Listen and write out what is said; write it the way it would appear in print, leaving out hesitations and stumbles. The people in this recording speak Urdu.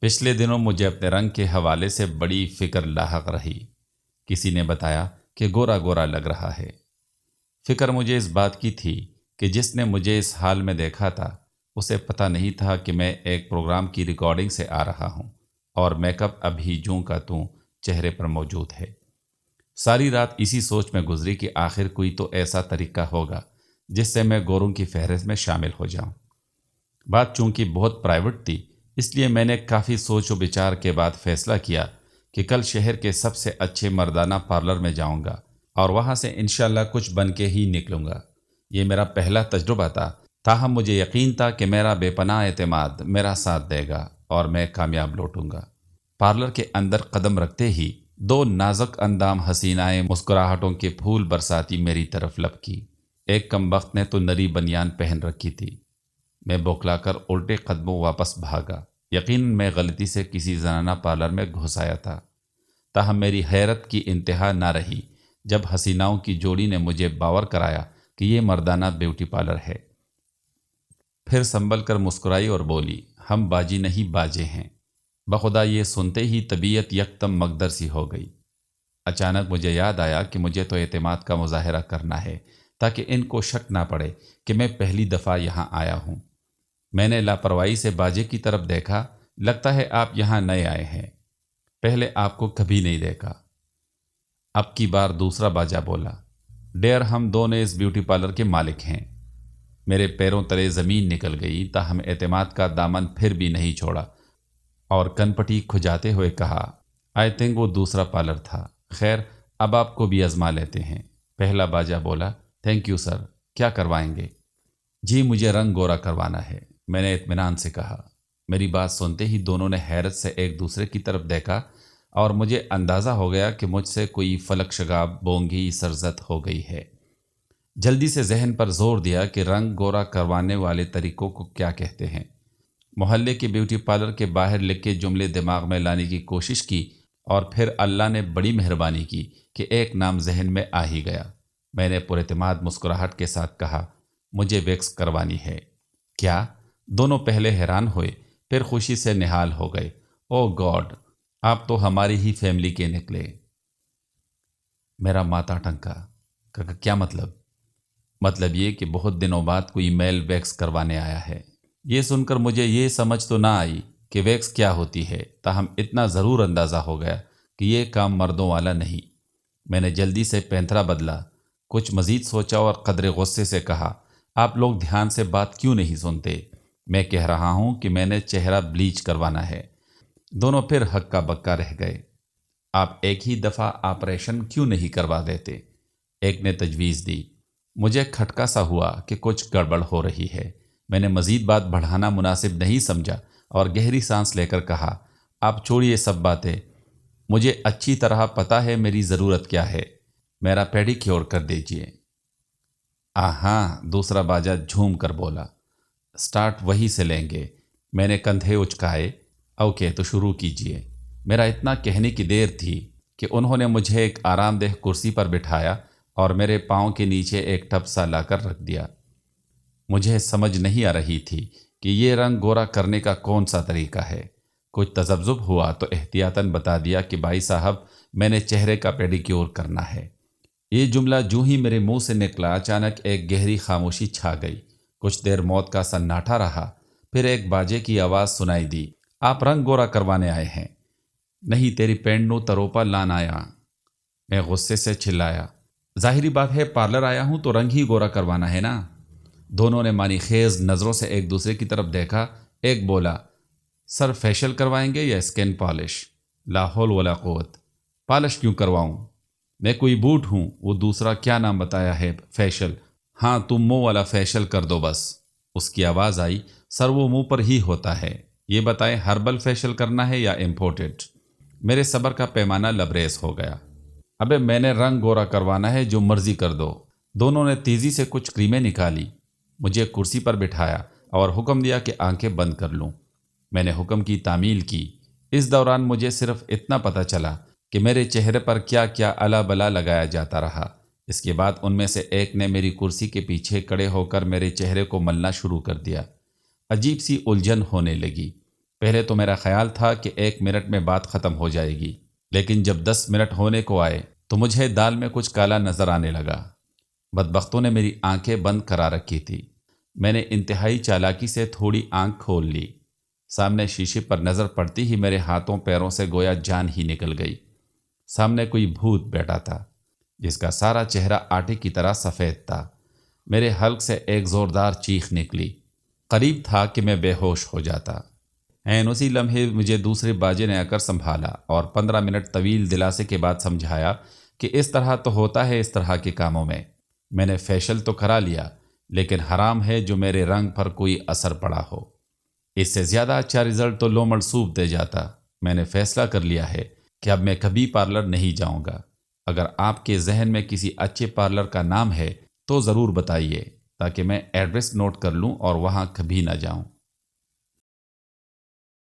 پچھلے دنوں مجھے اپنے رنگ کے حوالے سے بڑی فکر لاحق رہی۔ کسی نے بتایا کہ گورا گورا لگ رہا ہے۔ فکر مجھے اس بات کی تھی کہ جس نے مجھے اس حال میں دیکھا تھا اسے پتہ نہیں تھا کہ میں ایک پروگرام کی ریکارڈنگ سے آ رہا ہوں اور میک اپ ابھی جوں کا توں چہرے پر موجود ہے۔ ساری رات اسی سوچ میں گزری کہ آخر کوئی تو ایسا طریقہ ہوگا جس سے میں گوروں کی فہرست میں شامل ہو جاؤں۔ بات چونکہ بہت پرائیویٹ تھی، اس لیے میں نے کافی سوچ و بچار کے بعد فیصلہ کیا کہ کل شہر کے سب سے اچھے مردانہ پارلر میں جاؤں گا اور وہاں سے انشاءاللہ کچھ بن کے ہی نکلوں گا۔ یہ میرا پہلا تجربہ تھا، تاہم مجھے یقین تھا کہ میرا بے پناہ اعتماد میرا ساتھ دے گا اور میں کامیاب لوٹوں گا۔ پارلر کے اندر قدم رکھتے ہی دو نازک اندام حسینائیں مسکراہٹوں کے پھول برساتی میری طرف لپکی۔ ایک کمبخت نے تو نری بنیان پہن رکھی تھی۔ میں بوکلا کر الٹے قدموں واپس بھاگا۔ یقیناً میں غلطی سے کسی زنانہ پارلر میں گھس آیا تھا۔ تاہم میری حیرت کی انتہا نہ رہی جب حسیناؤں کی جوڑی نے مجھے باور کرایا کہ یہ مردانہ بیوٹی پارلر ہے۔ پھر سنبھل کر مسکرائی اور بولی، ہم باجی نہیں باجے ہیں۔ بخدا یہ سنتے ہی طبیعت یکدم مگدر سی ہو گئی۔ اچانک مجھے یاد آیا کہ مجھے تو اعتماد کا مظاہرہ کرنا ہے تاکہ ان کو شک نہ پڑے کہ میں پہلی دفعہ یہاں آیا ہوں۔ میں نے لاپرواہی سے باجے کی طرف دیکھا۔ لگتا ہے آپ یہاں نئے آئے ہیں، پہلے آپ کو کبھی نہیں دیکھا۔ اب کی بار دوسرا باجا بولا، ڈیئر ہم دونوں اس بیوٹی پارلر کے مالک ہیں۔ میرے پیروں تلے زمین نکل گئی، تاہم اعتماد کا دامن پھر بھی نہیں چھوڑا اور کنپٹی کھجاتے ہوئے کہا، آئی تھنک وہ دوسرا پارلر تھا، خیر اب آپ کو بھی آزما لیتے ہیں۔ پہلا باجا بولا، تھینک یو سر، کیا کروائیں گے؟ جی مجھے رنگ گورا کروانا ہے، میں نے اطمینان سے کہا۔ میری بات سنتے ہی دونوں نے حیرت سے ایک دوسرے کی طرف دیکھا اور مجھے اندازہ ہو گیا کہ مجھ سے کوئی فلک شگاف بونگی سرزد ہو گئی ہے۔ جلدی سے ذہن پر زور دیا کہ رنگ گورا کروانے والے طریقوں کو کیا کہتے ہیں۔ محلے کے بیوٹی پارلر کے باہر لکھے جملے دماغ میں لانے کی کوشش کی اور پھر اللہ نے بڑی مہربانی کی کہ ایک نام ذہن میں آ ہی گیا۔ میں نے پر اعتماد مسکراہٹ کے ساتھ کہا، مجھے ویکس کروانی ہے۔ کیا؟ دونوں پہلے حیران ہوئے، پھر خوشی سے نہال ہو گئے۔ او گاڈ، آپ تو ہماری ہی فیملی کے نکلے۔ میرا ماتھا ٹھنکا۔ کیا مطلب؟ مطلب یہ کہ بہت دنوں بعد کوئی میل ویکس کروانے آیا ہے۔ یہ سن کر مجھے یہ سمجھ تو نہ آئی کہ ویکس کیا ہوتی ہے، تاہم اتنا ضرور اندازہ ہو گیا کہ یہ کام مردوں والا نہیں۔ میں نے جلدی سے پینترا بدلا، کچھ مزید سوچا اور قدرے غصے سے کہا، آپ لوگ دھیان سے بات کیوں نہیں سنتے؟ میں کہہ رہا ہوں کہ میں نے چہرہ بلیچ کروانا ہے۔ دونوں پھر ہکا بکا رہ گئے۔ آپ ایک ہی دفعہ آپریشن کیوں نہیں کروا دیتے؟ ایک نے تجویز دی۔ مجھے کھٹکا سا ہوا کہ کچھ گڑبڑ ہو رہی ہے۔ میں نے مزید بات بڑھانا مناسب نہیں سمجھا اور گہری سانس لے کر کہا، آپ چھوڑیے سب باتیں، مجھے اچھی طرح پتہ ہے میری ضرورت کیا ہے، میرا پیڈی کیور کر دیجئے۔ آہاں، دوسرا باجا جھوم کر بولا، سٹارٹ وہی سے لیں گے۔ میں نے کندھے اچکائے، اوکے تو شروع کیجئے۔ میرا اتنا کہنے کی دیر تھی کہ انہوں نے مجھے ایک آرام دہ کرسی پر بٹھایا اور میرے پاؤں کے نیچے ایک ٹب سا لا کر رکھ دیا۔ مجھے سمجھ نہیں آ رہی تھی کہ یہ رنگ گورا کرنے کا کون سا طریقہ ہے۔ کچھ تذبذب ہوا تو احتیاطاً بتا دیا کہ بھائی صاحب میں نے چہرے کا پیڈیکیور کرنا ہے۔ یہ جملہ جو ہی میرے منہ سے نکلا اچانک ایک گہری خاموشی چھا گئی۔ کچھ دیر موت کا سناٹا رہا، پھر ایک باجے کی آواز سنائی دی، آپ رنگ گورا کروانے آئے ہیں؟ نہیں تیری پینٹ نو تروپا لان آیا۔ میں غصے سے چلایا، ظاہری بات ہے پارلر آیا ہوں تو رنگ ہی گورا کروانا ہے نا۔ دونوں نے مانی خیز نظروں سے ایک دوسرے کی طرف دیکھا۔ ایک بولا، سر فیشل کروائیں گے یا اسکن پالش؟ لا حول ولا قوت، پالش کیوں کرواؤں؟ میں کوئی بوٹ ہوں؟ وہ دوسرا کیا نام بتایا ہے؟ فیشل؟ ہاں تم منہ والا فیشل کر دو بس۔ اس کی آواز آئی، سر وہ منہ پر ہی ہوتا ہے، یہ بتائیں ہربل فیشل کرنا ہے یا امپورٹڈ؟ میرے صبر کا پیمانہ لبریز ہو گیا۔ ابے میں نے رنگ گورا کروانا ہے، جو مرضی کر دو۔ دونوں نے تیزی سے کچھ کریمیں نکالی، مجھے کرسی پر بٹھایا اور حکم دیا کہ آنکھیں بند کر لوں۔ میں نے حکم کی تعمیل کی۔ اس دوران مجھے صرف اتنا پتہ چلا کہ میرے چہرے پر کیا کیا الا بلا لگایا جاتا رہا۔ اس کے بعد ان میں سے ایک نے میری کرسی کے پیچھے کھڑے ہو کر میرے چہرے کو ملنا شروع کر دیا۔ عجیب سی الجھن ہونے لگی۔ پہلے تو میرا خیال تھا کہ 1 منٹ میں بات ختم ہو جائے گی، لیکن جب 10 منٹ ہونے کو آئے تو مجھے دال میں کچھ کالا نظر آنے لگا۔ بدبختوں نے میری آنکھیں بند کرا رکھی تھی۔ میں نے انتہائی چالاکی سے تھوڑی آنکھ کھول لی۔ سامنے شیشے پر نظر پڑتی ہی میرے ہاتھوں پیروں سے گویا جان ہی نکل گئی۔ سامنے کوئی بھوت بیٹھا تھا جس کا سارا چہرہ آٹے کی طرح سفید تھا۔ میرے حلق سے ایک زوردار چیخ نکلی۔ قریب تھا کہ میں بے ہوش ہو جاتا۔ عین اسی لمحے مجھے دوسرے باجے نے آ کر سنبھالا اور 15 منٹ طویل دلاسے کے بعد سمجھایا کہ اس طرح تو ہوتا ہے اس طرح کے کاموں میں نے فیشل تو کرا لیا، لیکن حرام ہے جو میرے رنگ پر کوئی اثر پڑا ہو۔ اس سے زیادہ اچھا رزلٹ تو لو منسوب دے جاتا۔ میں نے فیصلہ کر لیا ہے کہ اب میں کبھی پارلر نہیں جاؤں گا۔ اگر آپ کے ذہن میں کسی اچھے پارلر کا نام ہے تو ضرور بتائیے تاکہ میں ایڈریس نوٹ کر لوں اور وہاں کبھی نہ جاؤں۔